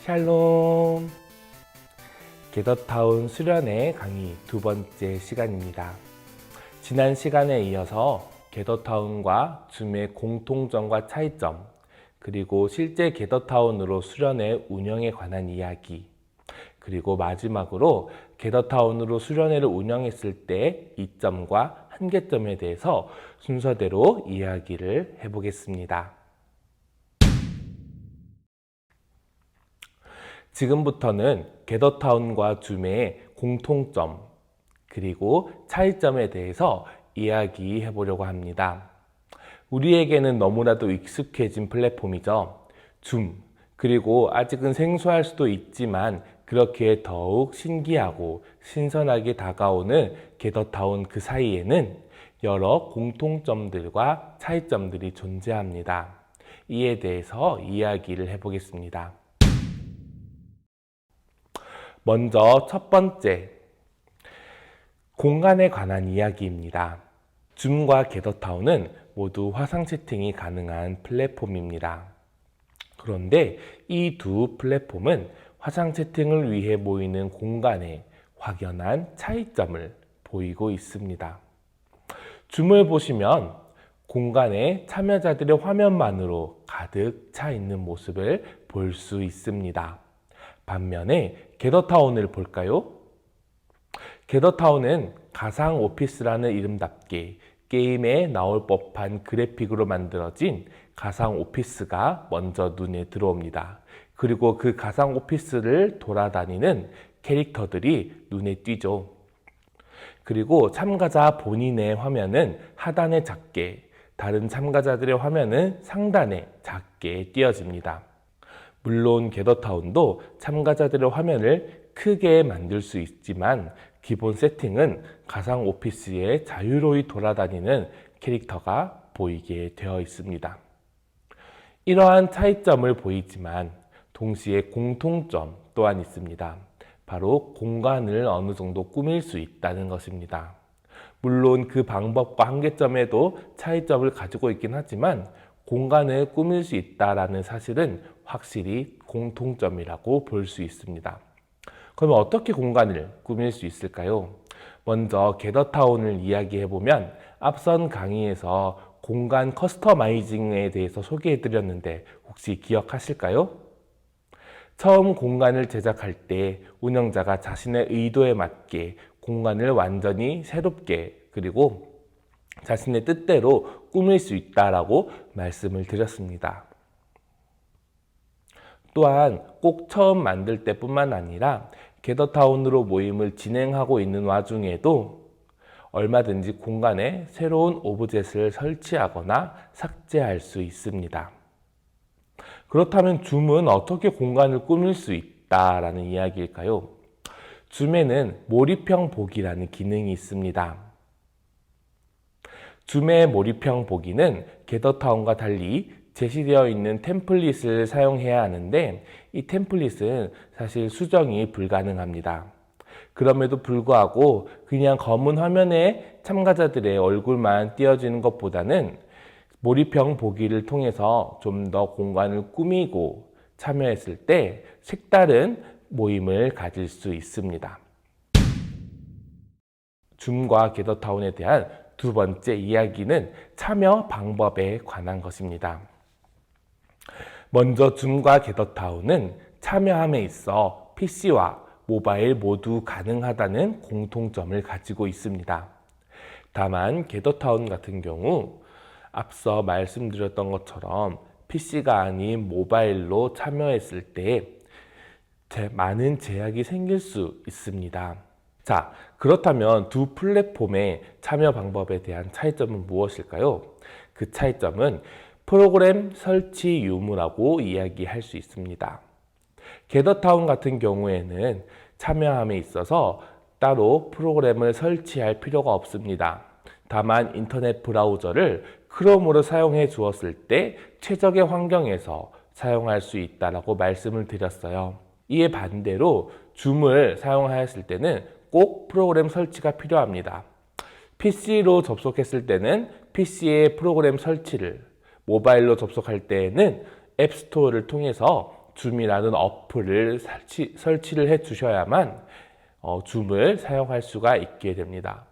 샬롬! 게더타운 수련회 강의 두 번째 시간입니다. 지난 시간에 이어서 게더타운과 줌의 공통점과 차이점, 그리고 실제 게더타운으로 수련회 운영에 관한 이야기, 그리고 마지막으로 게더타운으로 수련회를 운영했을 때 이점과 한계점에 대해서 순서대로 이야기를 해보겠습니다. 지금부터는 게더타운과 줌의 공통점 그리고 차이점에 대해서 이야기해 보려고 합니다. 우리에게는 너무나도 익숙해진 플랫폼이죠. 줌, 그리고 아직은 생소할 수도 있지만 그렇게 더욱 신기하고 신선하게 다가오는 게더타운 그 사이에는 여러 공통점들과 차이점들이 존재합니다. 이에 대해서 이야기를 해보겠습니다. 먼저 첫 번째, 공간에 관한 이야기입니다. 줌과 게더타운은 모두 화상 채팅이 가능한 플랫폼입니다. 그런데 이 두 플랫폼은 화상 채팅을 위해 모이는 공간에 확연한 차이점을 보이고 있습니다. 줌을 보시면 공간에 참여자들의 화면만으로 가득 차 있는 모습을 볼 수 있습니다. 반면에 게더타운을 볼까요? 게더타운은 가상 오피스라는 이름답게 게임에 나올 법한 그래픽으로 만들어진 가상 오피스가 먼저 눈에 들어옵니다. 그리고 그 가상 오피스를 돌아다니는 캐릭터들이 눈에 띄죠. 그리고 참가자 본인의 화면은 하단에 작게, 다른 참가자들의 화면은 상단에 작게 띄어집니다. 물론 게더타운도 참가자들의 화면을 크게 만들 수 있지만 기본 세팅은 가상 오피스에 자유로이 돌아다니는 캐릭터가 보이게 되어 있습니다. 이러한 차이점을 보이지만 동시에 공통점 또한 있습니다. 바로 공간을 어느 정도 꾸밀 수 있다는 것입니다. 물론 그 방법과 한계점에도 차이점을 가지고 있긴 하지만 공간을 꾸밀 수 있다는 사실은 확실히 공통점이라고 볼 수 있습니다. 그러면 어떻게 공간을 꾸밀 수 있을까요? 먼저 게더타운을 이야기해보면 앞선 강의에서 공간 커스터마이징에 대해서 소개해드렸는데 혹시 기억하실까요? 처음 공간을 제작할 때 운영자가 자신의 의도에 맞게 공간을 완전히 새롭게 그리고 자신의 뜻대로 꾸밀 수 있다라고 말씀을 드렸습니다. 또한 꼭 처음 만들 때뿐만 아니라 게더타운으로 모임을 진행하고 있는 와중에도 얼마든지 공간에 새로운 오브젯을 설치하거나 삭제할 수 있습니다. 그렇다면 줌은 어떻게 공간을 꾸밀 수 있다라는 이야기일까요? 줌에는 몰입형 보기라는 기능이 있습니다. 줌의 몰입형 보기는 게더타운과 달리 제시되어 있는 템플릿을 사용해야 하는데 이 템플릿은 사실 수정이 불가능합니다. 그럼에도 불구하고 그냥 검은 화면에 참가자들의 얼굴만 띄어지는 것보다는 몰입형 보기를 통해서 좀 더 공간을 꾸미고 참여했을 때 색다른 모임을 가질 수 있습니다. 줌과 게더타운에 대한 두 번째 이야기는 참여 방법에 관한 것입니다. 먼저 줌과 게더타운은 참여함에 있어 PC와 모바일 모두 가능하다는 공통점을 가지고 있습니다. 다만 게더타운 같은 경우 앞서 말씀드렸던 것처럼 PC가 아닌 모바일로 참여했을 때 많은 제약이 생길 수 있습니다. 자, 그렇다면 두 플랫폼의 참여 방법에 대한 차이점은 무엇일까요? 그 차이점은 프로그램 설치 유무라고 이야기할 수 있습니다. 게더타운 같은 경우에는 참여함에 있어서 따로 프로그램을 설치할 필요가 없습니다. 다만 인터넷 브라우저를 크롬으로 사용해 주었을 때 최적의 환경에서 사용할 수 있다고 말씀을 드렸어요. 이에 반대로 줌을 사용하였을 때는 꼭 프로그램 설치가 필요합니다. PC로 접속했을 때는 PC의 프로그램 설치를, 모바일로 접속할 때에는 앱스토어를 통해서 줌이라는 어플을 설치를 해 주셔야만 줌을 사용할 수가 있게 됩니다.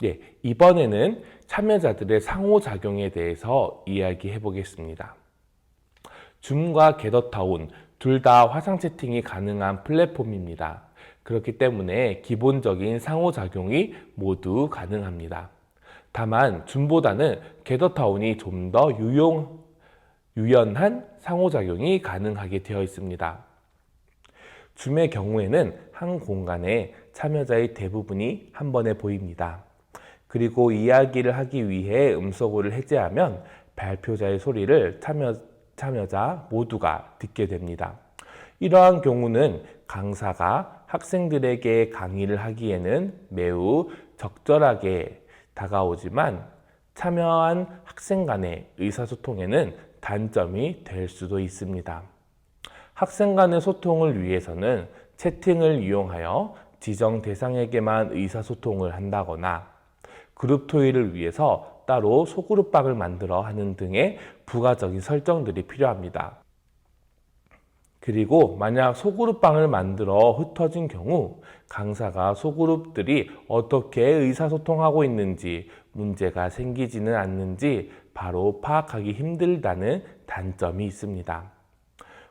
예, 이번에는 참여자들의 상호작용에 대해서 이야기해 보겠습니다. 줌과 게더타운 둘 다 화상 채팅이 가능한 플랫폼입니다. 그렇기 때문에 기본적인 상호작용이 모두 가능합니다. 다만 줌보다는 게더타운이 좀 더 유연한 상호작용이 가능하게 되어 있습니다. 줌의 경우에는 한 공간에 참여자의 대부분이 한 번에 보입니다. 그리고 이야기를 하기 위해 음소거를 해제하면 발표자의 소리를 참여자 모두가 듣게 됩니다. 이러한 경우는 강사가 학생들에게 강의를 하기에는 매우 적절하게 다가오지만 참여한 학생 간의 의사소통에는 단점이 될 수도 있습니다. 학생 간의 소통을 위해서는 채팅을 이용하여 지정 대상에게만 의사소통을 한다거나 그룹 토의를 위해서 따로 소그룹방을 만들어 하는 등의 부가적인 설정들이 필요합니다. 그리고 만약 소그룹방을 만들어 흩어진 경우 강사가 소그룹들이 어떻게 의사소통하고 있는지 문제가 생기지는 않는지 바로 파악하기 힘들다는 단점이 있습니다.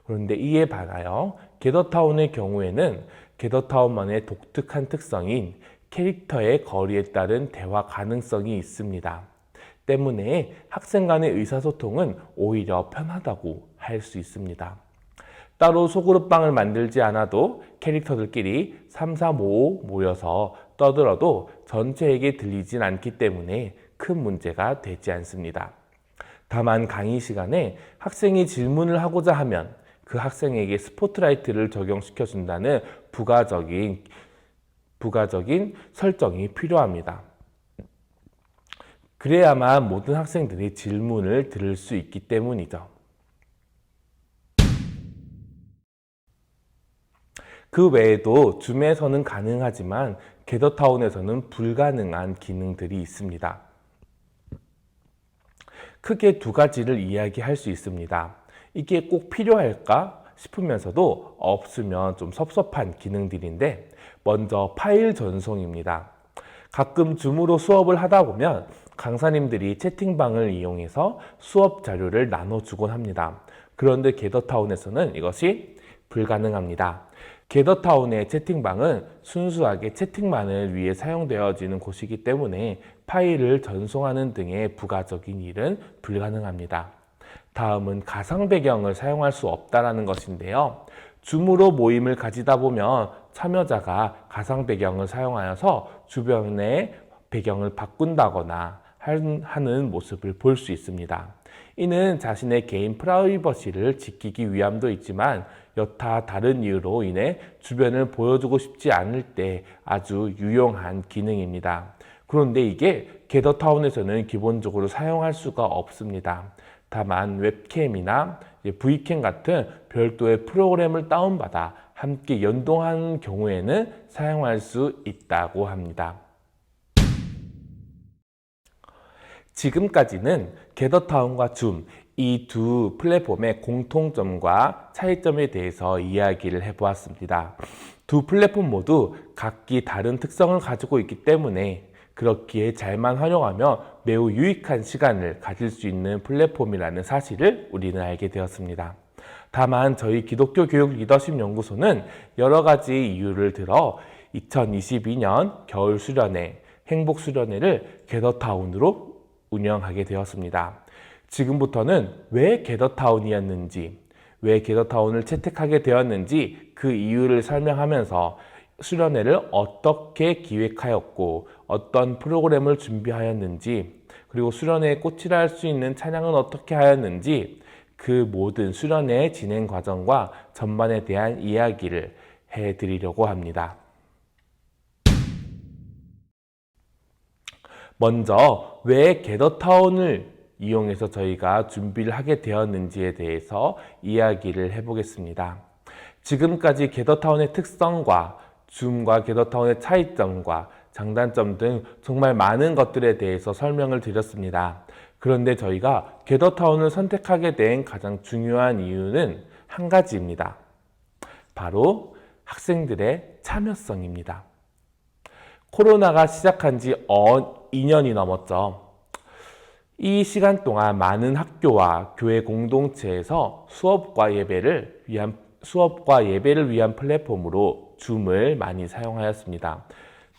그런데 이에 반하여 게더타운의 경우에는 게더타운만의 독특한 특성인 캐릭터의 거리에 따른 대화 가능성이 있습니다. 때문에 학생 간의 의사소통은 오히려 편하다고 할 수 있습니다. 따로 소그룹방을 만들지 않아도 캐릭터들끼리 3, 4, 5 모여서 떠들어도 전체에게 들리진 않기 때문에 큰 문제가 되지 않습니다. 다만 강의 시간에 학생이 질문을 하고자 하면 그 학생에게 스포트라이트를 적용시켜준다는 부가적인 설정이 필요합니다. 그래야만 모든 학생들이 질문을 들을 수 있기 때문이죠. 그 외에도 줌에서는 가능하지만 게더타운에서는 불가능한 기능들이 있습니다. 크게 두 가지를 이야기할 수 있습니다. 이게 꼭 필요할까 싶으면서도 없으면 좀 섭섭한 기능들인데 먼저 파일 전송입니다. 가끔 줌으로 수업을 하다 보면 강사님들이 채팅방을 이용해서 수업 자료를 나눠주곤 합니다. 그런데 게더타운에서는 이것이 불가능합니다. 게더타운의 채팅방은 순수하게 채팅만을 위해 사용되어지는 곳이기 때문에 파일을 전송하는 등의 부가적인 일은 불가능합니다. 다음은 가상 배경을 사용할 수 없다는 것인데요. 줌으로 모임을 가지다 보면 참여자가 가상 배경을 사용하여서 주변의 배경을 바꾼다거나 하는 모습을 볼 수 있습니다. 이는 자신의 개인 프라이버시를 지키기 위함도 있지만 여타 다른 이유로 인해 주변을 보여주고 싶지 않을 때 아주 유용한 기능입니다. 그런데 이게 게더타운에서는 기본적으로 사용할 수가 없습니다. 다만 웹캠이나 V캠 같은 별도의 프로그램을 다운받아 함께 연동하는 경우에는 사용할 수 있다고 합니다. 지금까지는 게더타운과 줌, 이 두 플랫폼의 공통점과 차이점에 대해서 이야기를 해보았습니다. 두 플랫폼 모두 각기 다른 특성을 가지고 있기 때문에 그렇기에 잘만 활용하면 매우 유익한 시간을 가질 수 있는 플랫폼이라는 사실을 우리는 알게 되었습니다. 다만 저희 기독교 교육 리더십 연구소는 여러 가지 이유를 들어 2022년 겨울 수련회, 행복 수련회를 게더타운으로 운영하게 되었습니다. 지금부터는 왜 게더타운이었는지, 왜 게더타운을 채택하게 되었는지 그 이유를 설명하면서 수련회를 어떻게 기획하였고 어떤 프로그램을 준비하였는지, 그리고 수련회에 꽃이라 할 수 있는 찬양은 어떻게 하였는지 그 모든 수련회의 진행 과정과 전반에 대한 이야기를 해드리려고 합니다. 먼저 왜 게더타운을 이용해서 저희가 준비를 하게 되었는지에 대해서 이야기를 해보겠습니다. 지금까지 게더타운의 특성과 줌과 게더타운의 차이점과 장단점 등 정말 많은 것들에 대해서 설명을 드렸습니다. 그런데 저희가 게더타운을 선택하게 된 가장 중요한 이유는 한 가지입니다. 바로 학생들의 참여성입니다. 코로나가 시작한 지 2년이 넘었죠. 이 시간 동안 많은 학교와 교회 공동체에서 수업과 예배를 위한 플랫폼으로 줌을 많이 사용하였습니다.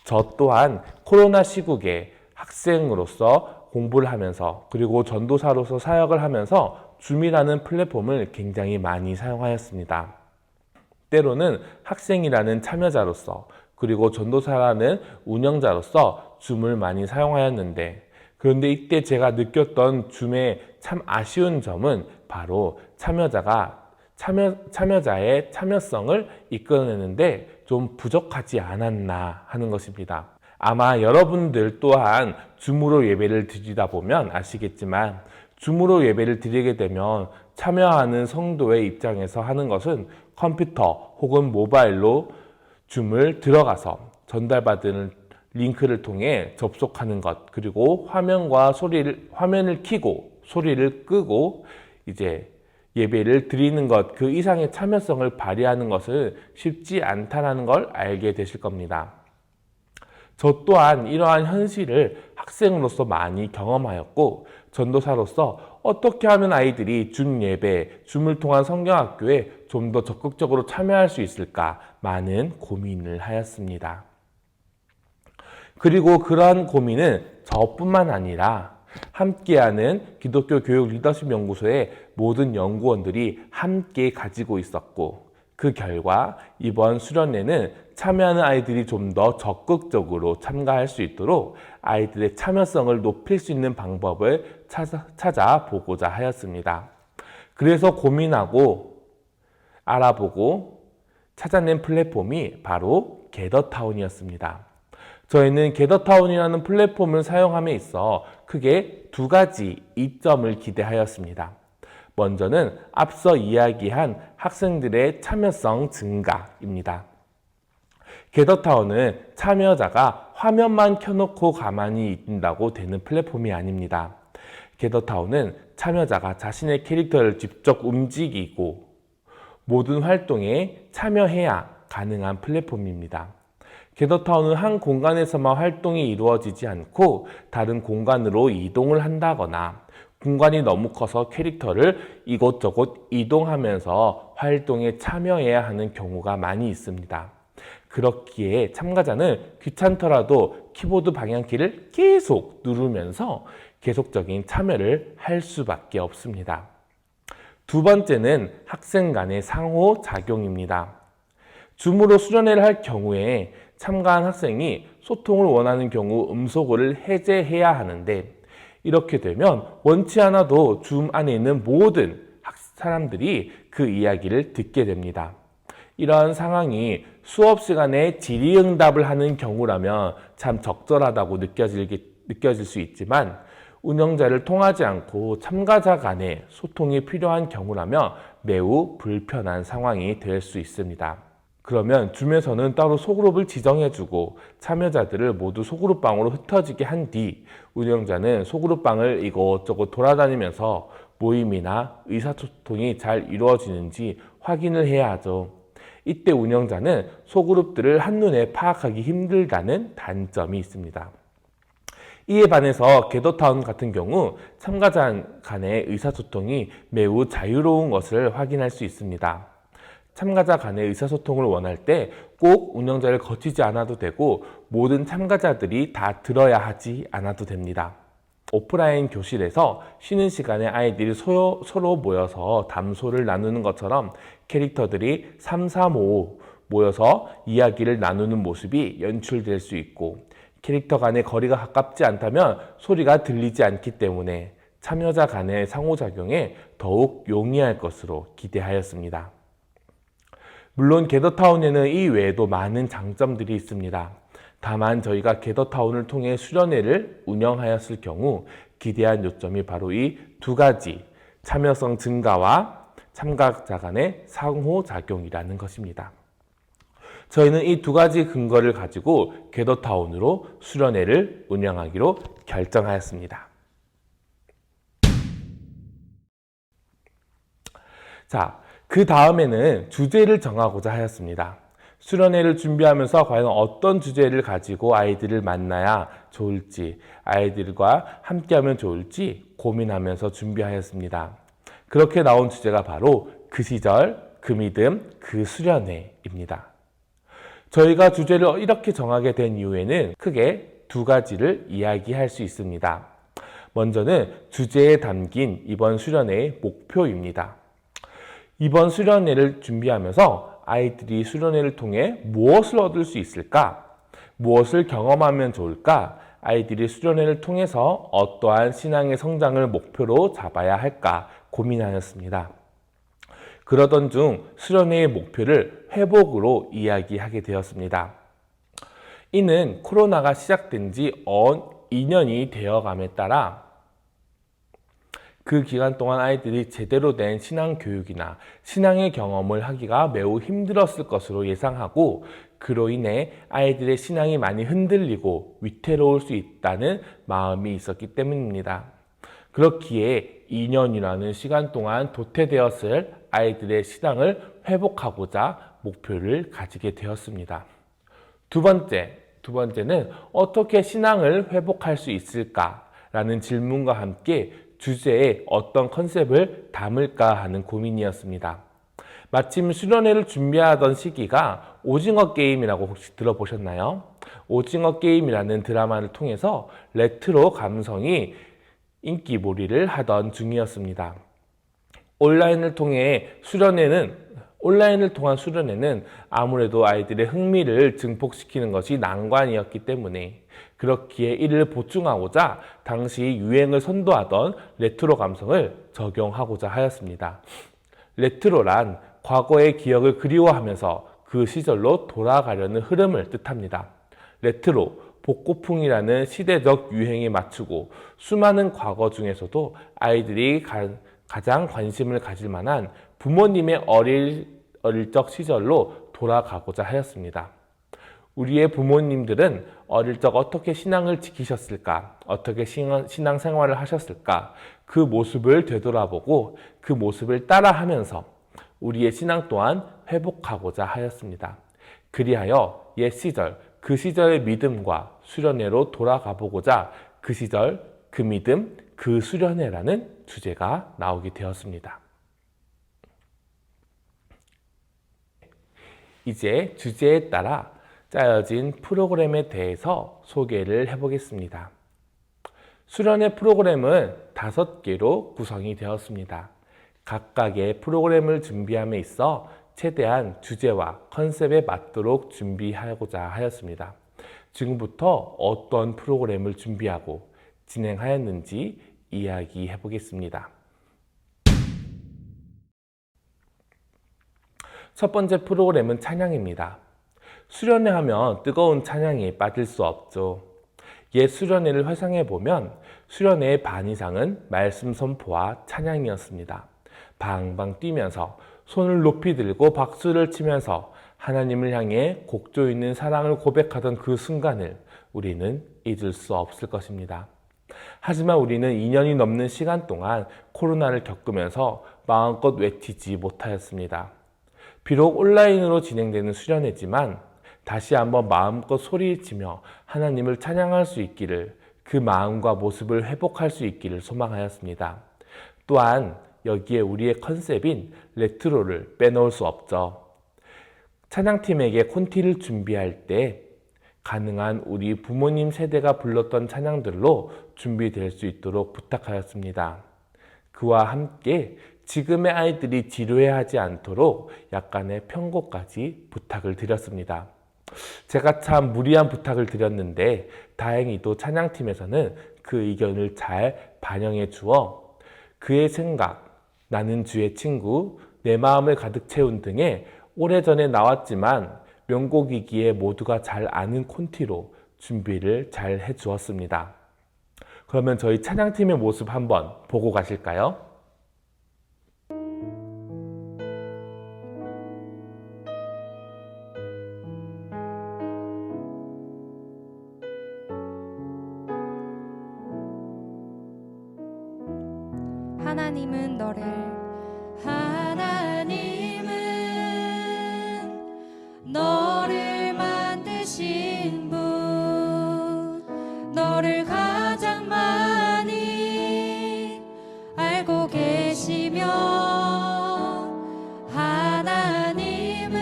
저 또한 코로나 시국에 학생으로서 공부를 하면서 그리고 전도사로서 사역을 하면서 줌이라는 플랫폼을 굉장히 많이 사용하였습니다. 때로는 학생이라는 참여자로서 그리고 전도사라는 운영자로서 줌을 많이 사용하였는데, 그런데 이때 제가 느꼈던 줌의 참 아쉬운 점은 바로 참여자의 참여성을 이끌어내는데 좀 부족하지 않았나 하는 것입니다. 아마 여러분들 또한 줌으로 예배를 드리다 보면 아시겠지만, 줌으로 예배를 드리게 되면 참여하는 성도의 입장에서 하는 것은 컴퓨터 혹은 모바일로 줌을 들어가서 전달받은 링크를 통해 접속하는 것, 그리고 화면을 켜고 소리를 끄고 이제 예배를 드리는 것, 그 이상의 참여성을 발휘하는 것은 쉽지 않다는 걸 알게 되실 겁니다. 저 또한 이러한 현실을 학생으로서 많이 경험하였고, 전도사로서 어떻게 하면 아이들이 줌 예배, 줌을 통한 성경학교에 좀 더 적극적으로 참여할 수 있을까 많은 고민을 하였습니다. 그리고 그러한 고민은 저뿐만 아니라 함께하는 기독교 교육 리더십 연구소의 모든 연구원들이 함께 가지고 있었고, 그 결과 이번 수련회는 참여하는 아이들이 좀 더 적극적으로 참가할 수 있도록 아이들의 참여성을 높일 수 있는 방법을 찾아보고자 하였습니다. 그래서 고민하고 알아보고 찾아낸 플랫폼이 바로 게더타운이었습니다. 저희는 게더타운이라는 플랫폼을 사용함에 있어 크게 두 가지 이점을 기대하였습니다. 먼저는 앞서 이야기한 학생들의 참여성 증가입니다. 게더타운은 참여자가 화면만 켜놓고 가만히 있는다고 되는 플랫폼이 아닙니다. 게더타운은 참여자가 자신의 캐릭터를 직접 움직이고 모든 활동에 참여해야 가능한 플랫폼입니다. 게더타운은 한 공간에서만 활동이 이루어지지 않고 다른 공간으로 이동을 한다거나 공간이 너무 커서 캐릭터를 이곳저곳 이동하면서 활동에 참여해야 하는 경우가 많이 있습니다. 그렇기에 참가자는 귀찮더라도 키보드 방향키를 계속 누르면서 계속적인 참여를 할 수밖에 없습니다. 두 번째는 학생 간의 상호작용입니다. 줌으로 수련회를 할 경우에 참가한 학생이 소통을 원하는 경우 음소거를 해제해야 하는데, 이렇게 되면 원치 않아도 줌 안에 있는 모든 사람들이 그 이야기를 듣게 됩니다. 이러한 상황이 수업 시간에 질의응답을 하는 경우라면 참 적절하다고 느껴질 수 있지만, 운영자를 통하지 않고 참가자 간의 소통이 필요한 경우라면 매우 불편한 상황이 될 수 있습니다. 그러면 줌에서는 따로 소그룹을 지정해주고 참여자들을 모두 소그룹방으로 흩어지게 한 뒤 운영자는 소그룹방을 이곳저곳 돌아다니면서 모임이나 의사소통이 잘 이루어지는지 확인을 해야 하죠. 이때 운영자는 소그룹들을 한눈에 파악하기 힘들다는 단점이 있습니다. 이에 반해서 게더타운 같은 경우 참가자 간의 의사소통이 매우 자유로운 것을 확인할 수 있습니다. 참가자 간의 의사소통을 원할 때 꼭 운영자를 거치지 않아도 되고 모든 참가자들이 다 들어야 하지 않아도 됩니다. 오프라인 교실에서 쉬는 시간에 아이들이 서로 모여서 담소를 나누는 것처럼 캐릭터들이 3, 4, 5 모여서 이야기를 나누는 모습이 연출될 수 있고, 캐릭터 간의 거리가 가깝지 않다면 소리가 들리지 않기 때문에 참여자 간의 상호작용에 더욱 용이할 것으로 기대하였습니다. 물론 게더타운에는 이 외에도 많은 장점들이 있습니다. 다만 저희가 게더타운을 통해 수련회를 운영하였을 경우 기대한 요점이 바로 이 두 가지, 참여성 증가와 참가자 간의 상호작용이라는 것입니다. 저희는 이 두 가지 근거를 가지고 겟더타운으로 수련회를 운영하기로 결정하였습니다. 자, 그 다음에는 주제를 정하고자 하였습니다. 수련회를 준비하면서 과연 어떤 주제를 가지고 아이들을 만나야 좋을지, 아이들과 함께하면 좋을지 고민하면서 준비하였습니다. 그렇게 나온 주제가 바로 그 시절, 그 믿음, 그 수련회입니다. 저희가 주제를 이렇게 정하게 된 이유에는 크게 두 가지를 이야기할 수 있습니다. 먼저는 주제에 담긴 이번 수련회의 목표입니다. 이번 수련회를 준비하면서 아이들이 수련회를 통해 무엇을 얻을 수 있을까? 무엇을 경험하면 좋을까? 아이들이 수련회를 통해서 어떠한 신앙의 성장을 목표로 잡아야 할까 고민하였습니다. 그러던 중 수련회의 목표를 회복으로 이야기하게 되었습니다. 이는 코로나가 시작된 지 2년이 되어감에 따라 그 기간 동안 아이들이 제대로 된 신앙 교육이나 신앙의 경험을 하기가 매우 힘들었을 것으로 예상하고, 그로 인해 아이들의 신앙이 많이 흔들리고 위태로울 수 있다는 마음이 있었기 때문입니다. 그렇기에 2년이라는 시간 동안 도태되었을 아이들의 신앙을 회복하고자 목표를 가지게 되었습니다. 두 번째는 어떻게 신앙을 회복할 수 있을까라는 질문과 함께 주제에 어떤 컨셉을 담을까 하는 고민이었습니다. 마침 수련회를 준비하던 시기가 오징어 게임이라고 혹시 들어보셨나요? 오징어 게임이라는 드라마를 통해서 레트로 감성이 인기몰이를 하던 중이었습니다. 온라인을 통한 수련회는 아무래도 아이들의 흥미를 증폭시키는 것이 난관이었기 때문에, 그렇기에 이를 보충하고자 당시 유행을 선도하던 레트로 감성을 적용하고자 하였습니다. 레트로란 과거의 기억을 그리워하면서 그 시절로 돌아가려는 흐름을 뜻합니다. 레트로, 복고풍이라는 시대적 유행에 맞추고 수많은 과거 중에서도 아이들이 가장 관심을 가질 만한 부모님의 어릴 적 시절로 돌아가고자 하였습니다. 우리의 부모님들은 어릴 적 어떻게 신앙을 지키셨을까? 어떻게 신앙 생활을 하셨을까? 그 모습을 되돌아보고 그 모습을 따라하면서 우리의 신앙 또한 회복하고자 하였습니다. 그리하여 옛 시절, 그 시절의 믿음과 수련회로 돌아가 보고자 그 시절, 그 믿음, 그 수련회라는 주제가 나오게 되었습니다. 이제 주제에 따라 짜여진 프로그램에 대해서 소개를 해보겠습니다. 수련회 프로그램은 5개로 구성이 되었습니다. 각각의 프로그램을 준비함에 있어 최대한 주제와 컨셉에 맞도록 준비하고자 하였습니다. 지금부터 어떤 프로그램을 준비하고 진행하였는지 이야기해 보겠습니다. 첫 번째 프로그램은 찬양입니다. 수련회 하면 뜨거운 찬양이 빠질 수 없죠. 옛 수련회를 회상해 보면 수련회의 반 이상은 말씀 선포와 찬양이었습니다. 방방 뛰면서 손을 높이 들고 박수를 치면서 하나님을 향해 곡조 있는 사랑을 고백하던 그 순간을 우리는 잊을 수 없을 것입니다. 하지만 우리는 2년이 넘는 시간 동안 코로나를 겪으면서 마음껏 외치지 못하였습니다. 비록 온라인으로 진행되는 수련회지만 다시 한번 마음껏 소리치며 하나님을 찬양할 수 있기를, 그 마음과 모습을 회복할 수 있기를 소망하였습니다. 또한 여기에 우리의 컨셉인 레트로를 빼놓을 수 없죠. 찬양팀에게 콘티를 준비할 때 가능한 우리 부모님 세대가 불렀던 찬양들로 준비될 수 있도록 부탁하였습니다. 그와 함께 지금의 아이들이 지루해하지 않도록 약간의 편곡까지 부탁을 드렸습니다. 제가 참 무리한 부탁을 드렸는데 다행히도 찬양팀에서는 그 의견을 잘 반영해 주어 그의 생각, 나는 주의 친구, 내 마음을 가득 채운 등의 오래전에 나왔지만 명곡이기에 모두가 잘 아는 콘티로 준비를 잘 해주었습니다. 그러면 저희 찬양팀의 모습 한번 보고 가실까요? 하나님은 너를 만드신 분, 너를 가장 많이 알고 계시며, 하나님은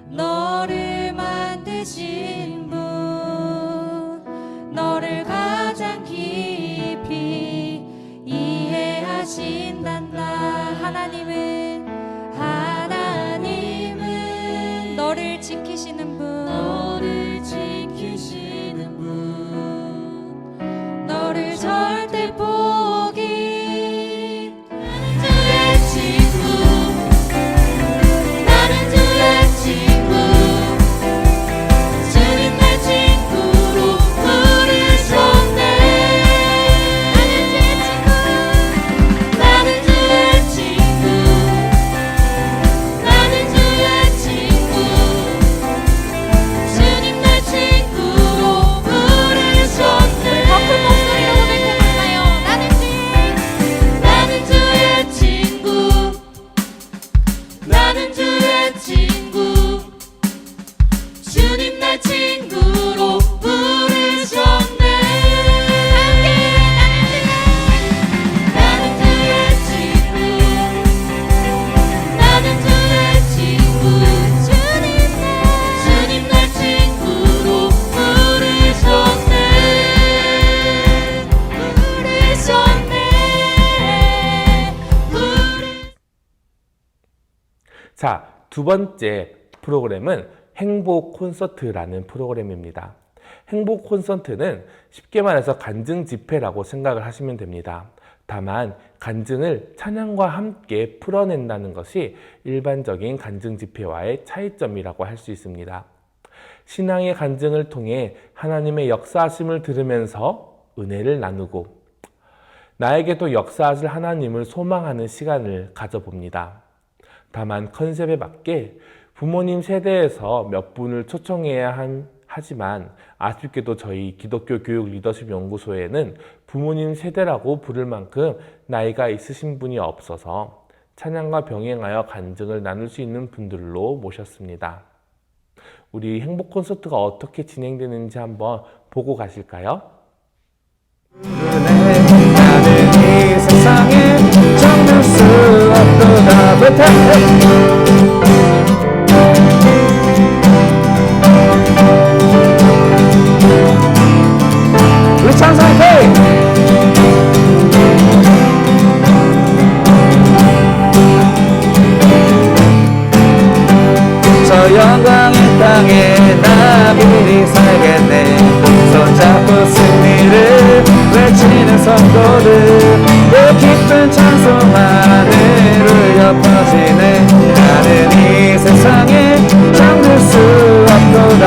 너를 만드신 분, 너를 가장 깊이 이해하신단다. 하나님은 너를 지키시는 분, 너를 절대 포기. 나는 주의 친구, 나는 주의 친구, 주님 내 친구로 부르셨네. 나는 주의 친구, 나는 주의 친구, 주님 내 친구로 부르셨네. 더 큰 목소리로 고백해 볼까요? 나는 주의 친구, 나는 주의 친구, 주님 내 친구로 부르셨네. 나는 주의 친구, 나는 주의 친구, 주님 내 친구로 부르셨네. 자, 두 번째 프로그램은 행복 콘서트라는 프로그램입니다. 행복 콘서트는 쉽게 말해서 간증 집회라고 생각을 하시면 됩니다. 다만 간증을 찬양과 함께 풀어낸다는 것이 일반적인 간증 집회와의 차이점이라고 할 수 있습니다. 신앙의 간증을 통해 하나님의 역사하심을 들으면서 은혜를 나누고 나에게도 역사하실 하나님을 소망하는 시간을 가져봅니다. 다만 컨셉에 맞게 부모님 세대에서 몇 분을 초청해야 하지만 아쉽게도 저희 기독교 교육 리더십 연구소에는 부모님 세대라고 부를 만큼 나이가 있으신 분이 없어서 찬양과 병행하여 간증을 나눌 수 있는 분들로 모셨습니다. 우리 행복 콘서트가 어떻게 진행되는지 한번 보고 가실까요? 나는 이 세상에 정말 수 없도다. 우리 찬송해. 저 영광의 땅에 나비리 살겠네. 손잡고 승리를 외치는 성도들, 그 기쁜 찬송 하늘 울려 퍼지네. 나는 이 세상에 잠들 수 없도다.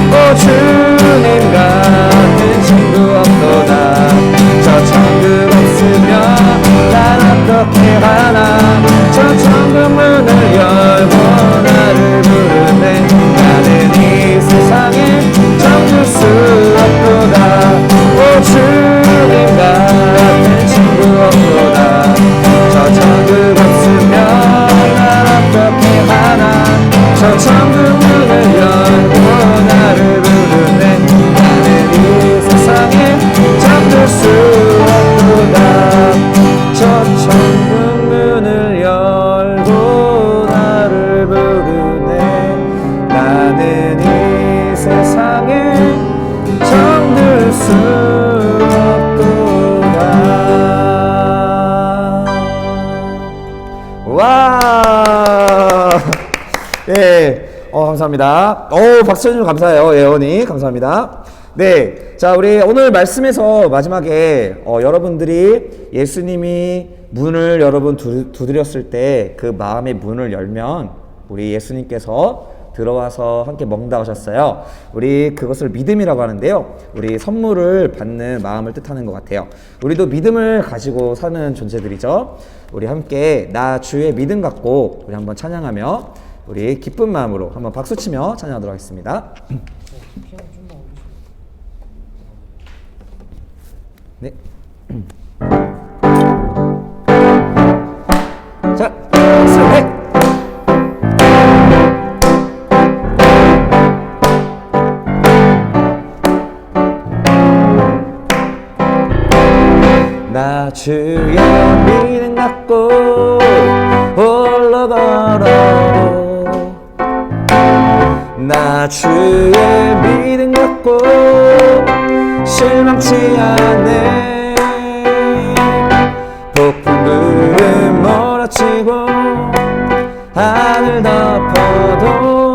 오 주님 같은 친구 없도다. 저 천국 없으면 난 어떻게 하나. 저 천국 문을 열고 나를 부르네. 나는 이 세상에 잠들 수 없도다. 오 주님 같은 친구 없도다. 저 천국 없으면 난 어떻게 하나. 저 천국 문을 열고 나를 부르네. 나는 이 세상에 잠들 수 없도다. 저 천국 문을 열고 나를 부르네. 나는 이 세상에 잠들 수 없도다. 와, 네, 감사합니다. 박수 좀 감사해요, 예원이 감사합니다. 네, 자 우리 오늘 말씀에서 마지막에 여러분들이 예수님이 문을 여러분 두드렸을 때 그 마음의 문을 열면 우리 예수님께서 들어와서 함께 먹는다고 하셨어요. 우리 그것을 믿음이라고 하는데요. 우리 선물을 받는 마음을 뜻하는 것 같아요. 우리도 믿음을 가지고 사는 존재들이죠. 우리 함께 나 주의 믿음 갖고 우리 한번 찬양하며 우리 기쁜 마음으로 한번 박수치며 찬양하도록 하겠습니다. 네. 자, 셋. 나 주의 믿음 갖고 홀로 걸어도 나 주의 믿음 갖고 실망치 않네. 폭풍 구름 몰아치고 하늘 덮어도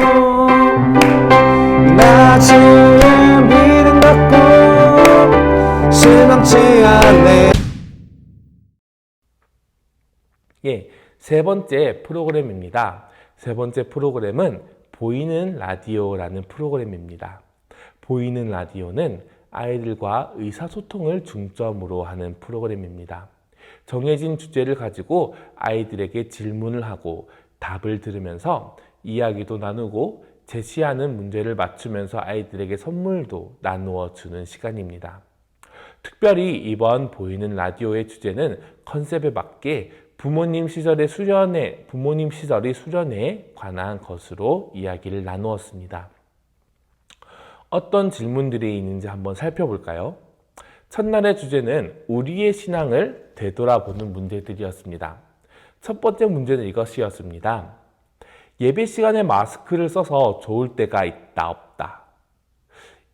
나 주의 믿음 갖고 실망치 않네. 예, 세 번째 프로그램입니다. 세 번째 프로그램은 보이는 라디오라는 프로그램입니다. 보이는 라디오는 아이들과 의사소통을 중점으로 하는 프로그램입니다. 정해진 주제를 가지고 아이들에게 질문을 하고 답을 들으면서 이야기도 나누고 제시하는 문제를 맞추면서 아이들에게 선물도 나누어 주는 시간입니다. 특별히 이번 보이는 라디오의 주제는 컨셉에 맞게 부모님 시절이 수련에 관한 것으로 이야기를 나누었습니다. 어떤 질문들이 있는지 한번 살펴볼까요? 첫날의 주제는 우리의 신앙을 되돌아보는 문제들이었습니다. 첫 번째 문제는 이것이었습니다. 예배 시간에 마스크를 써서 좋을 때가 있다, 없다.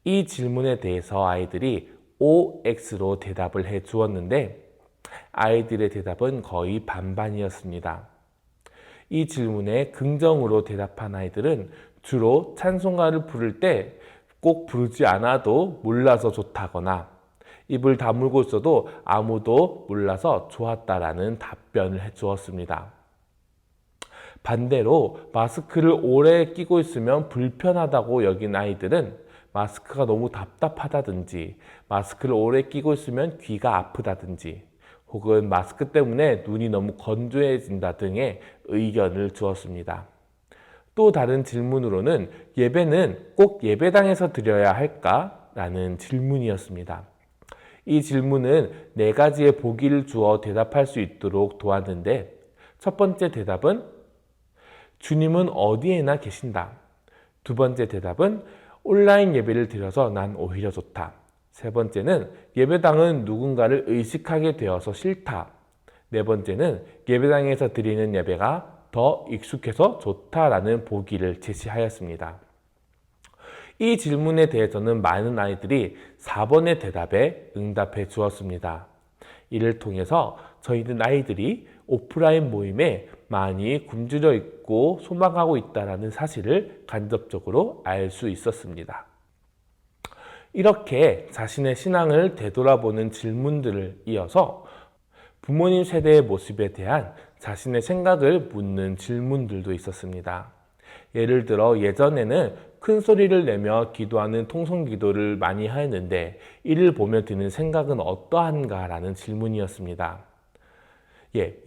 이 질문에 대해서 아이들이 OX로 대답을 해 주었는데 아이들의 대답은 거의 반반이었습니다. 이 질문에 긍정으로 대답한 아이들은 주로 찬송가를 부를 때 꼭 부르지 않아도 몰라서 좋다거나 입을 다물고 있어도 아무도 몰라서 좋았다라는 답변을 해 주었습니다. 반대로 마스크를 오래 끼고 있으면 불편하다고 여긴 아이들은 마스크가 너무 답답하다든지 마스크를 오래 끼고 있으면 귀가 아프다든지 혹은 마스크 때문에 눈이 너무 건조해진다 등의 의견을 주었습니다. 또 다른 질문으로는 예배는 꼭 예배당에서 드려야 할까? 라는 질문이었습니다. 이 질문은 4가지의 보기를 주어 대답할 수 있도록 도왔는데 첫 번째 대답은 주님은 어디에나 계신다. 두 번째 대답은 온라인 예배를 드려서 난 오히려 좋다. 세 번째는 예배당은 누군가를 의식하게 되어서 싫다. 네 번째는 예배당에서 드리는 예배가 더 익숙해서 좋다라는 보기를 제시하였습니다. 이 질문에 대해서는 많은 아이들이 4번의 대답에 응답해 주었습니다. 이를 통해서 저희는 아이들이 오프라인 모임에 많이 굶주려 있고 소망하고 있다는 사실을 간접적으로 알 수 있었습니다. 이렇게 자신의 신앙을 되돌아보는 질문들을 이어서 부모님 세대의 모습에 대한 자신의 생각을 묻는 질문들도 있었습니다. 예를 들어 예전에는 큰 소리를 내며 기도하는 통성기도를 많이 하였는데 이를 보며 드는 생각은 어떠한가 라는 질문이었습니다.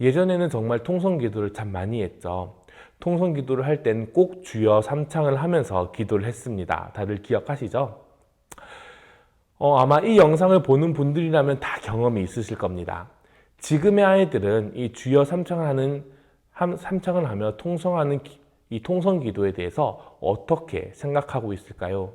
예전에는 정말 통성기도를 참 많이 했죠. 통성기도를 할 땐 꼭 주여 삼창을 하면서 기도를 했습니다. 다들 기억하시죠? 아마 이 영상을 보는 분들이라면 다 경험이 있으실 겁니다. 지금의 아이들은 이 주여 삼창을 하며 통성하는 이 통성기도에 대해서 어떻게 생각하고 있을까요?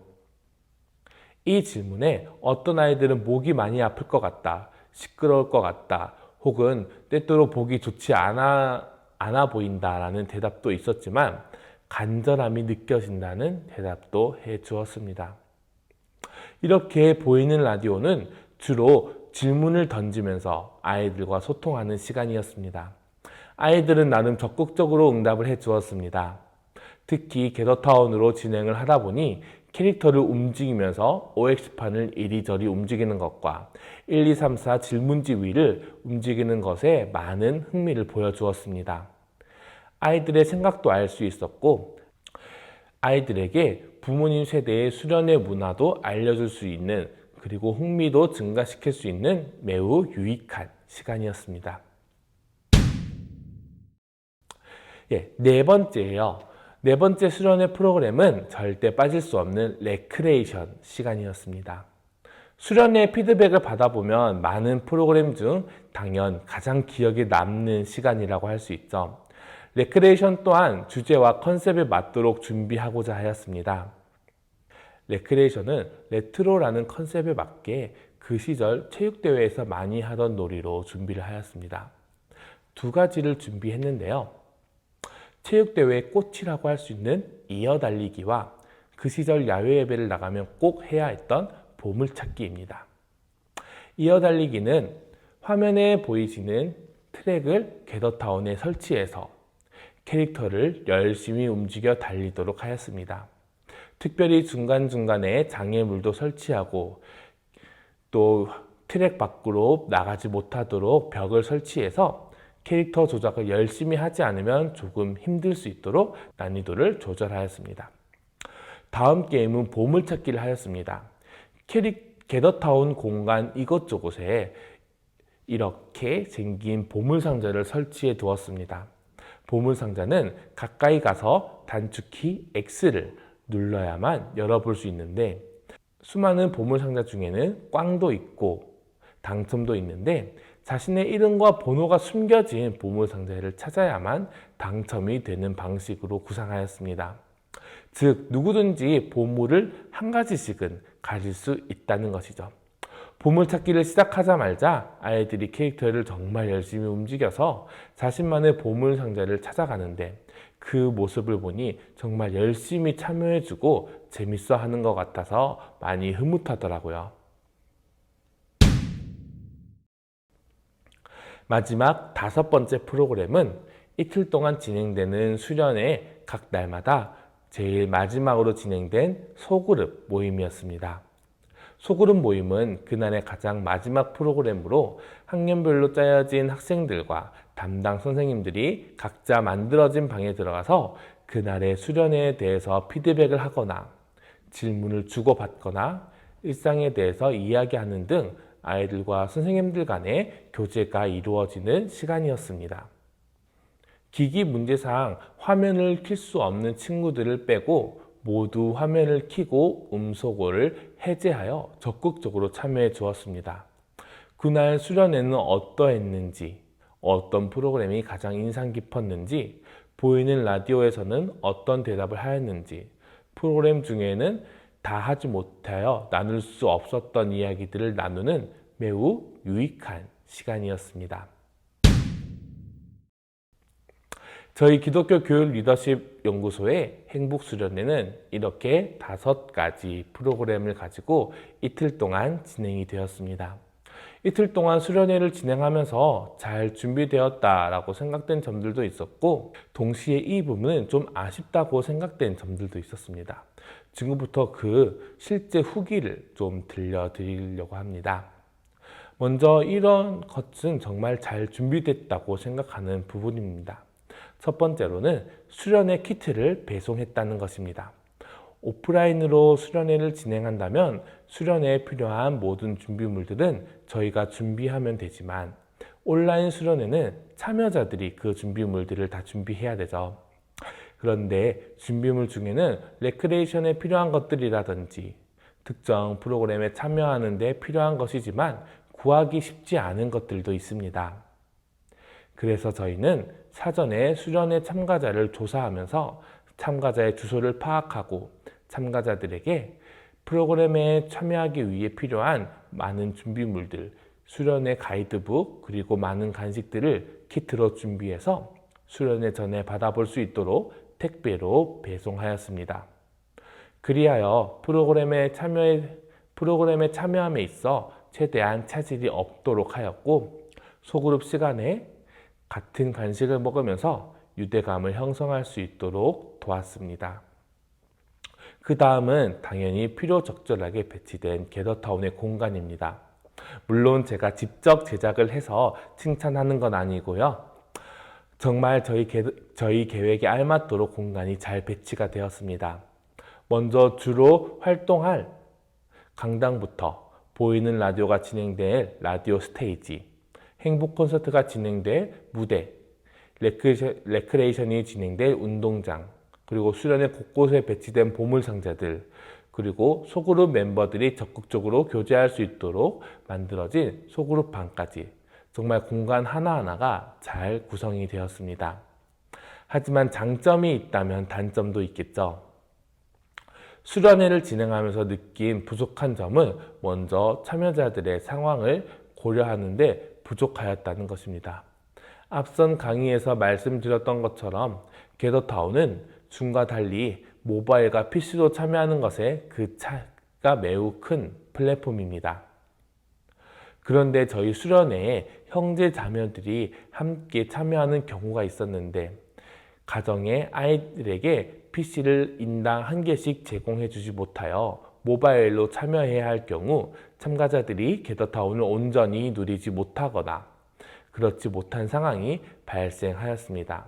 이 질문에 어떤 아이들은 목이 많이 아플 것 같다, 시끄러울 것 같다, 혹은 때때로 보기 좋지 않아 보인다라는 대답도 있었지만 간절함이 느껴진다는 대답도 해 주었습니다. 이렇게 보이는 라디오는 주로 질문을 던지면서 아이들과 소통하는 시간이었습니다. 아이들은 나름 적극적으로 응답을 해 주었습니다. 특히 게더타운으로 진행을 하다 보니 캐릭터를 움직이면서 OX판을 이리저리 움직이는 것과 1, 2, 3, 4 질문지 위를 움직이는 것에 많은 흥미를 보여주었습니다. 아이들의 생각도 알 수 있었고 아이들에게 부모님 세대의 수련의 문화도 알려줄 수 있는 그리고 흥미도 증가시킬 수 있는 매우 유익한 시간이었습니다. 네 번째예요. 네 번째 수련의 프로그램은 절대 빠질 수 없는 레크레이션 시간이었습니다. 수련회 피드백을 받아보면 많은 프로그램 중 당연 가장 기억에 남는 시간이라고 할 수 있죠. 레크레이션 또한 주제와 컨셉에 맞도록 준비하고자 하였습니다. 레크레이션은 레트로라는 컨셉에 맞게 그 시절 체육대회에서 많이 하던 놀이로 준비를 하였습니다. 두 가지를 준비했는데요. 체육대회의 꽃이라고 할 수 있는 이어달리기와 그 시절 야외 예배를 나가면 꼭 해야 했던 보물찾기입니다. 이어달리기는 화면에 보이시는 트랙을 게더타운에 설치해서 캐릭터를 열심히 움직여 달리도록 하였습니다. 특별히 중간중간에 장애물도 설치하고 또 트랙 밖으로 나가지 못하도록 벽을 설치해서 캐릭터 조작을 열심히 하지 않으면 조금 힘들 수 있도록 난이도를 조절하였습니다. 다음 게임은 보물찾기를 하였습니다. 게더타운 공간 이것저것에 이렇게 생긴 보물상자를 설치해 두었습니다. 보물상자는 가까이 가서 단축키 X를 눌러야만 열어볼 수 있는데 수많은 보물상자 중에는 꽝도 있고 당첨도 있는데 자신의 이름과 번호가 숨겨진 보물상자를 찾아야만 당첨이 되는 방식으로 구상하였습니다. 즉 누구든지 보물을 한 가지씩은 가질 수 있다는 것이죠. 보물찾기를 시작하자마자 아이들이 캐릭터를 정말 열심히 움직여서 자신만의 보물상자를 찾아가는데 그 모습을 보니 정말 열심히 참여해주고 재밌어 하는 것 같아서 많이 흐뭇하더라고요. 마지막 5번째 프로그램은 이틀 동안 진행되는 수련회 각 날마다 제일 마지막으로 진행된 소그룹 모임이었습니다. 소그룹 모임은 그날의 가장 마지막 프로그램으로 학년별로 짜여진 학생들과 담당 선생님들이 각자 만들어진 방에 들어가서 그날의 수련회에 대해서 피드백을 하거나 질문을 주고받거나 일상에 대해서 이야기하는 등 아이들과 선생님들 간의 교제가 이루어지는 시간이었습니다. 기기 문제상 화면을 켤 수 없는 친구들을 빼고 모두 화면을 켜고 음소거를 해제하여 적극적으로 참여해 주었습니다. 그날 수련회는 어떠했는지, 어떤 프로그램이 가장 인상 깊었는지, 보이는 라디오에서는 어떤 대답을 하였는지, 프로그램 중에는 다 하지 못하여 나눌 수 없었던 이야기들을 나누는 매우 유익한 시간이었습니다. 저희 기독교 교육 리더십 연구소의 행복수련회는 이렇게 5가지 프로그램을 가지고 이틀 동안 진행이 되었습니다. 이틀 동안 수련회를 진행하면서 잘 준비되었다라고 생각된 점들도 있었고 동시에 이 부분은 좀 아쉽다고 생각된 점들도 있었습니다. 지금부터 그 실제 후기를 좀 들려드리려고 합니다. 먼저 이런 것은 정말 잘 준비됐다고 생각하는 부분입니다. 첫 번째로는 수련회 키트를 배송했다는 것입니다. 오프라인으로 수련회를 진행한다면 수련회에 필요한 모든 준비물들은 저희가 준비하면 되지만 온라인 수련회는 참여자들이 그 준비물들을 다 준비해야 되죠. 그런데 준비물 중에는 레크레이션에 필요한 것들이라든지 특정 프로그램에 참여하는 데 필요한 것이지만 구하기 쉽지 않은 것들도 있습니다. 그래서 저희는 사전에 수련회 참가자를 조사하면서 참가자의 주소를 파악하고 참가자들에게 프로그램에 참여하기 위해 필요한 많은 준비물들, 수련회 가이드북 그리고 많은 간식들을 키트로 준비해서 수련회 전에 받아볼 수 있도록 택배로 배송하였습니다. 그리하여 프로그램에 참여함에 있어 최대한 차질이 없도록 하였고 소그룹 시간에 같은 간식을 먹으면서 유대감을 형성할 수 있도록 도왔습니다. 그 다음은 당연히 필요적절하게 배치된 게더타운의 공간입니다. 물론 제가 직접 제작을 해서 칭찬하는 건 아니고요. 정말 저희 계획에 알맞도록 공간이 잘 배치가 되었습니다. 먼저 주로 활동할 강당부터 보이는 라디오가 진행될 라디오 스테이지, 행복 콘서트가 진행될 무대, 레크레이션이 진행될 운동장, 그리고 수련회 곳곳에 배치된 보물상자들, 그리고 소그룹 멤버들이 적극적으로 교제할 수 있도록 만들어진 소그룹 방까지 정말 공간 하나하나가 잘 구성이 되었습니다. 하지만 장점이 있다면 단점도 있겠죠. 수련회를 진행하면서 느낀 부족한 점은 먼저 참여자들의 상황을 고려하는데 부족하였다는 것입니다. 앞선 강의에서 말씀드렸던 것처럼 게더타운은 줌과 달리 모바일과 PC도 참여하는 것에 그 차이가 매우 큰 플랫폼입니다. 그런데 저희 수련회에 형제 자매들이 함께 참여하는 경우가 있었는데 가정의 아이들에게 PC를 인당 1개씩 제공해 주지 못하여 모바일로 참여해야 할 경우 참가자들이 게더타운을 온전히 누리지 못하거나 그렇지 못한 상황이 발생하였습니다.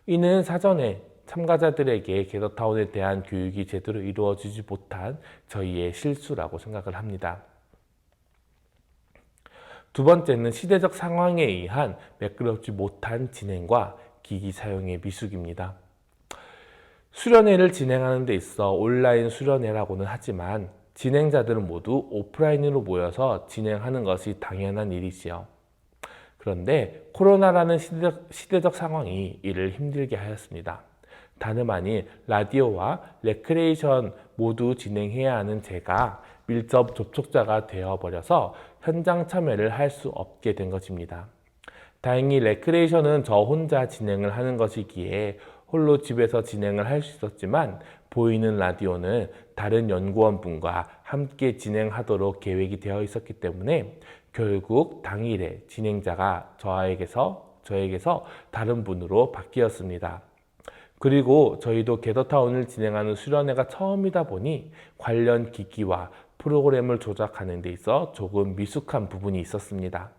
이는 사전에 참가자들에게 게더타운에 대한 교육이 제대로 이루어지지 못한 저희의 실수라고 생각을 합니다. 두 번째는 시대적 상황에 의한 매끄럽지 못한 진행과 기기 사용의 미숙입니다. 수련회를 진행하는 데 있어 온라인 수련회라고는 하지만 진행자들은 모두 오프라인으로 모여서 진행하는 것이 당연한 일이지요. 그런데 코로나라는 시대적 상황이 이를 힘들게 하였습니다. 다름 아닌 라디오와 레크레이션 모두 진행해야 하는 제가 밀접 접촉자가 되어버려서 현장 참여를 할 수 없게 된 것입니다. 다행히 레크레이션은 저 혼자 진행을 하는 것이기에 홀로 집에서 진행을 할 수 있었지만 보이는 라디오는 다른 연구원분과 함께 진행하도록 계획이 되어 있었기 때문에 결국 당일에 진행자가 저에게서 다른 분으로 바뀌었습니다. 그리고 저희도 게더타운을 진행하는 수련회가 처음이다 보니 관련 기기와 프로그램을 조작하는 데 있어 조금 미숙한 부분이 있었습니다.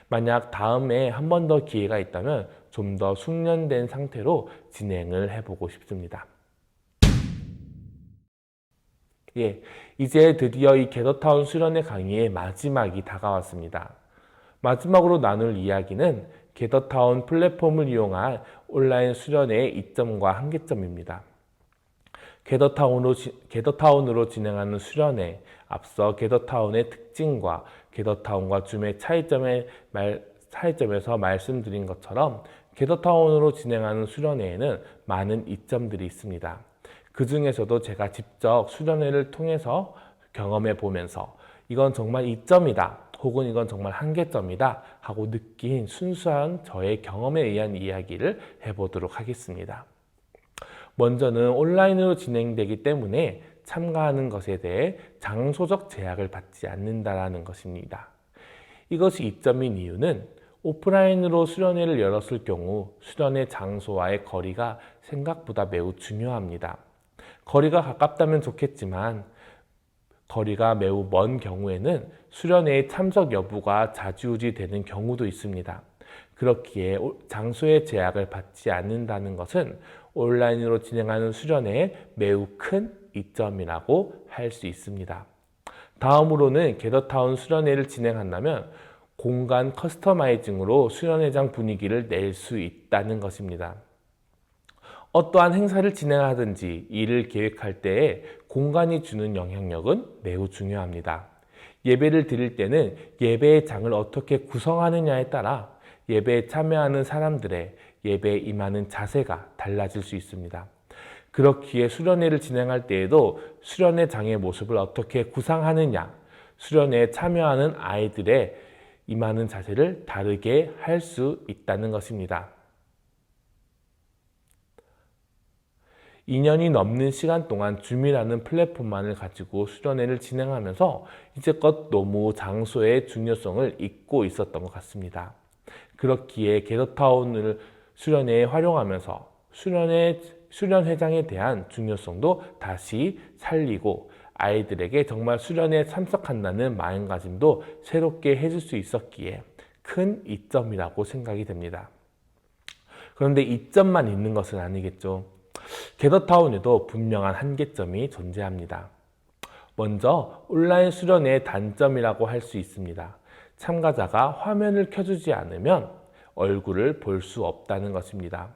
만약 다음에 한 번 더 기회가 있다면 좀 더 숙련된 상태로 진행을 해보고 싶습니다. 이제 드디어 이 게더타운 수련회 강의의 마지막이 다가왔습니다. 마지막으로 나눌 이야기는 게더타운 플랫폼을 이용한 온라인 수련회의 이점과 한계점입니다. 게더타운으로 진행하는 수련회, 앞서 게더타운의 특징과 게더타운과 줌의 차이점에서 말씀드린 것처럼 게더타운으로 진행하는 수련회에는 많은 이점들이 있습니다. 그 중에서도 제가 직접 수련회를 통해서 경험해 보면서 이건 정말 이점이다 혹은 이건 정말 한계점이다 하고 느낀 순수한 저의 경험에 의한 이야기를 해보도록 하겠습니다. 먼저는 온라인으로 진행되기 때문에 참가하는 것에 대해 장소적 제약을 받지 않는다는 것입니다. 이것이 이점인 이유는 오프라인으로 수련회를 열었을 경우 수련회 장소와의 거리가 생각보다 매우 중요합니다. 거리가 가깝다면 좋겠지만 거리가 매우 먼 경우에는 수련회의 참석 여부가 좌지우지 되는 경우도 있습니다. 그렇기에 장소의 제약을 받지 않는다는 것은 온라인으로 진행하는 수련회의 매우 큰 이점이라고 할 수 있습니다. 다음으로는 게더타운 수련회를 진행한다면 공간 커스터마이징으로 수련회장 분위기를 낼 수 있다는 것입니다. 어떠한 행사를 진행하든지 이를 계획할 때에 공간이 주는 영향력은 매우 중요합니다. 예배를 드릴 때는 예배의 장을 어떻게 구성하느냐에 따라 예배에 참여하는 사람들의 예배에 임하는 자세가 달라질 수 있습니다. 그렇기에 수련회를 진행할 때에도 수련회장의 모습을 어떻게 구상하느냐, 수련회에 참여하는 아이들의 임하는 자세를 다르게 할 수 있다는 것입니다. 2년이 넘는 시간 동안 줌이라는 플랫폼만을 가지고 수련회를 진행하면서 이제껏 너무 장소의 중요성을 잊고 있었던 것 같습니다. 그렇기에 게더타운을 수련회에 활용하면서 수련회장에 대한 중요성도 다시 살리고 아이들에게 정말 수련회에 참석한다는 마음가짐도 새롭게 해줄 수 있었기에 큰 이점이라고 생각이 됩니다. 그런데 이점만 있는 것은 아니겠죠. 게더타운에도 분명한 한계점이 존재합니다. 먼저 온라인 수련회의 단점이라고 할 수 있습니다. 참가자가 화면을 켜주지 않으면 얼굴을 볼 수 없다는 것입니다.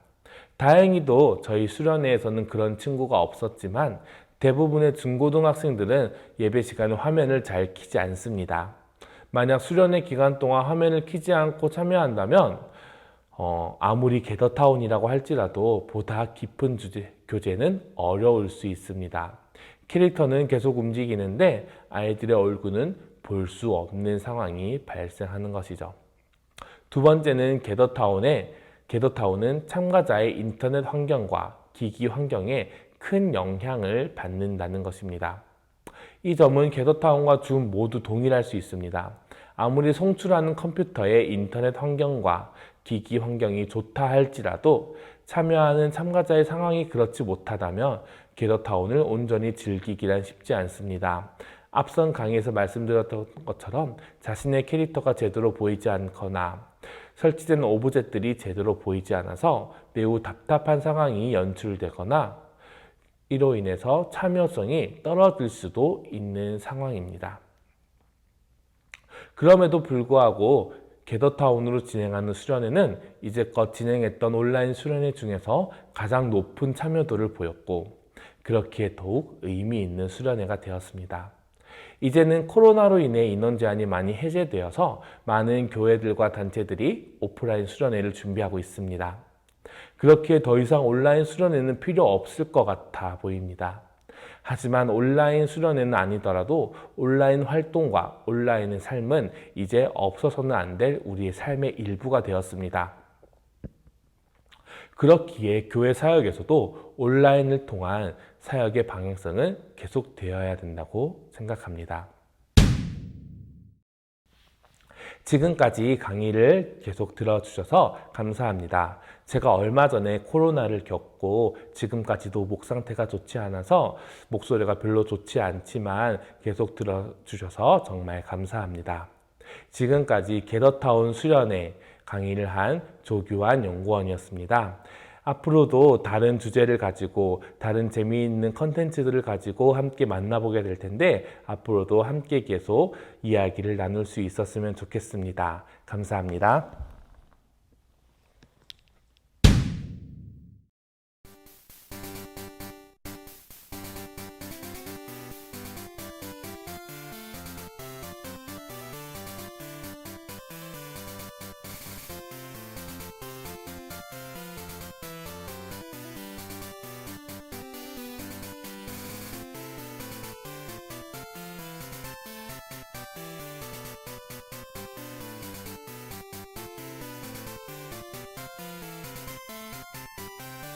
다행히도 저희 수련회에서는 그런 친구가 없었지만 대부분의 중고등학생들은 예배 시간에 화면을 잘 켜지 않습니다. 만약 수련회 기간 동안 화면을 켜지 않고 참여한다면 아무리 게더타운이라고 할지라도 보다 깊은 교제는 어려울 수 있습니다. 캐릭터는 계속 움직이는데 아이들의 얼굴은 볼 수 없는 상황이 발생하는 것이죠. 두 번째는 게더타운은 참가자의 인터넷 환경과 기기 환경에 큰 영향을 받는다는 것입니다. 이 점은 게더타운과 줌 모두 동일할 수 있습니다. 아무리 송출하는 컴퓨터의 인터넷 환경과 기기 환경이 좋다 할지라도 참여하는 참가자의 상황이 그렇지 못하다면 게더타운을 온전히 즐기기란 쉽지 않습니다. 앞선 강의에서 말씀드렸던 것처럼 자신의 캐릭터가 제대로 보이지 않거나 설치된 오브젝들이 제대로 보이지 않아서 매우 답답한 상황이 연출되거나 이로 인해서 참여성이 떨어질 수도 있는 상황입니다. 그럼에도 불구하고 게더타운으로 진행하는 수련회는 이제껏 진행했던 온라인 수련회 중에서 가장 높은 참여도를 보였고 그렇기에 더욱 의미 있는 수련회가 되었습니다. 이제는 코로나로 인해 인원 제한이 많이 해제되어서 많은 교회들과 단체들이 오프라인 수련회를 준비하고 있습니다. 그렇기에 더 이상 온라인 수련회는 필요 없을 것 같아 보입니다. 하지만 온라인 수련회는 아니더라도 온라인 활동과 온라인의 삶은 이제 없어서는 안 될 우리의 삶의 일부가 되었습니다. 그렇기에 교회 사역에서도 온라인을 통한 사역의 방향성은 계속되어야 된다고 생각합니다. 지금까지 강의를 계속 들어주셔서 감사합니다. 제가 얼마 전에 코로나를 겪고 지금까지도 목 상태가 좋지 않아서 목소리가 별로 좋지 않지만 계속 들어주셔서 정말 감사합니다. 지금까지 게더타운 수련회 강의를 한 조규환 연구원이었습니다. 앞으로도 다른 주제를 가지고 다른 재미있는 컨텐츠들을 가지고 함께 만나보게 될 텐데 앞으로도 함께 계속 이야기를 나눌 수 있었으면 좋겠습니다. 감사합니다.